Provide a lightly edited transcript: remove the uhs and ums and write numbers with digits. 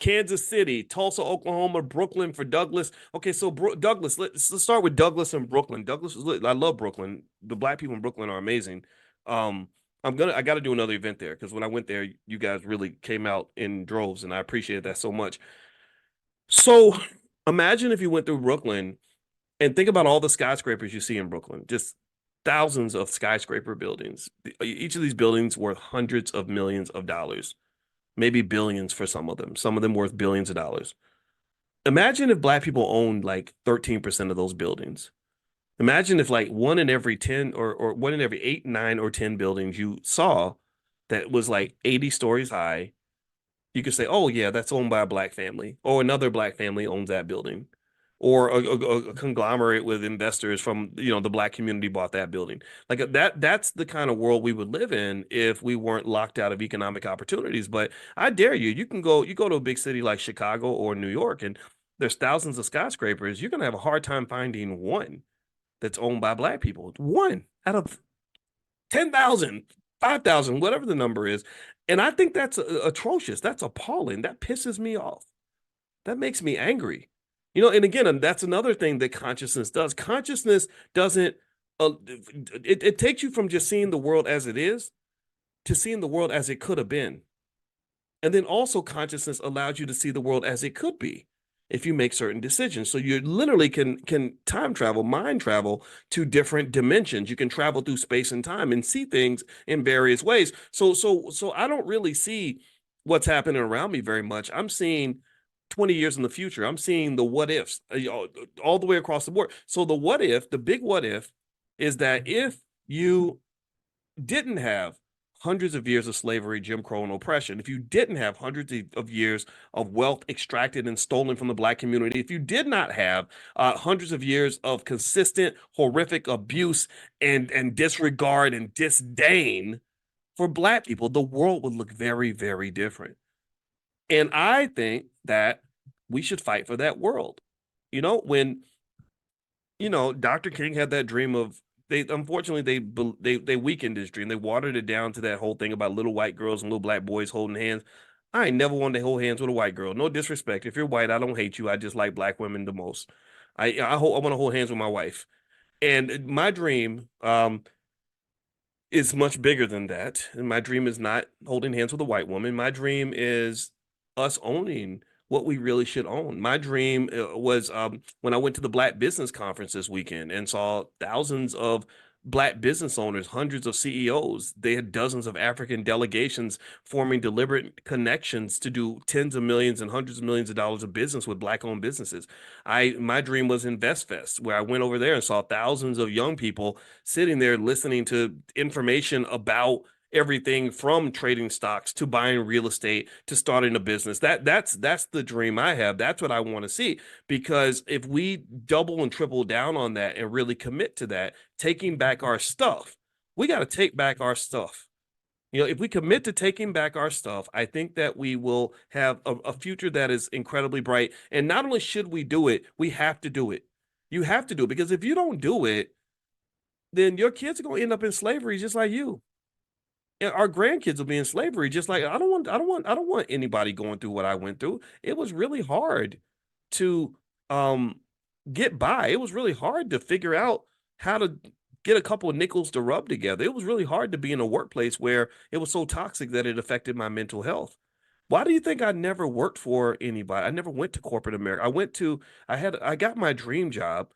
Kansas City, Tulsa, Oklahoma, Brooklyn for Douglas. Okay, so Douglas, let's start with Douglas and Brooklyn. Douglas, I love Brooklyn. The black people in Brooklyn are amazing. Um, I got to do another event there because when I went there, you guys really came out in droves, and I appreciate that so much. So imagine if you went through Brooklyn and think about all the skyscrapers you see in Brooklyn, just thousands of skyscraper buildings. Each of these buildings worth hundreds of millions of dollars, maybe billions for some of them worth billions of dollars. Imagine if black people owned like 13% of those buildings. Imagine if like one in every 10 or one in every 8, 9, or 10 buildings you saw that was like 80 stories high, you could say, oh, yeah, that's owned by a black family, or another black family owns that building, or a conglomerate with investors from, the black community bought that building. Like that's the kind of world we would live in if we weren't locked out of economic opportunities. But I dare you, you go to a big city like Chicago or New York, and there's thousands of skyscrapers. You're gonna have a hard time finding one that's owned by black people. One out of 10,000, 5,000, whatever the number is. And I think that's atrocious. That's appalling. That pisses me off. That makes me angry. And again, that's another thing that consciousness does. Consciousness doesn't, it takes you from just seeing the world as it is to seeing the world as it could have been. And then also consciousness allows you to see the world as it could be if you make certain decisions. So you literally can time travel, mind travel to different dimensions. You can travel through space and time and see things in various ways. So I don't really see what's happening around me very much. I'm seeing 20 years in the future. I'm seeing the what ifs all the way across the board. So the big what if is that if you didn't have hundreds of years of slavery, Jim Crow, and oppression, if you didn't have hundreds of years of wealth extracted and stolen from the black community, if you did not have hundreds of years of consistent, horrific abuse and disregard and disdain for black people, the world would look very, very different. And I think that we should fight for that world. When Dr. King had that dream of they unfortunately they weakened his dream. They watered it down to that whole thing about little white girls and little black boys holding hands. I ain't never wanted to hold hands with a white girl. No disrespect. If you're white, I don't hate you. I just like black women the most. I want to hold hands with my wife. And my dream is much bigger than that. And my dream is not holding hands with a white woman. My dream is us owning what we really should own. My dream was when I went to the Black Business Conference this weekend and saw thousands of Black business owners, hundreds of CEOs. They had dozens of African delegations forming deliberate connections to do tens of millions and hundreds of millions of dollars of business with Black-owned businesses. My dream was InvestFest, where I went over there and saw thousands of young people sitting there listening to information about everything from trading stocks to buying real estate to starting a business. That's the dream I have. That's what I want to see. Because if we double and triple down on that and really commit to that, taking back our stuff, we got to take back our stuff. If we commit to taking back our stuff, I think that we will have a future that is incredibly bright. And not only should we do it, we have to do it. You have to do it, because if you don't do it, then your kids are going to end up in slavery just like you. And our grandkids will be in slavery just like I don't want anybody going through what I went through. It was really hard to get by. It was really hard to figure out how to get a couple of nickels to rub together. It was really hard to be in a workplace where it was so toxic that it affected my mental health. Why do you think I never worked for anybody? I never went to corporate America. I got my dream job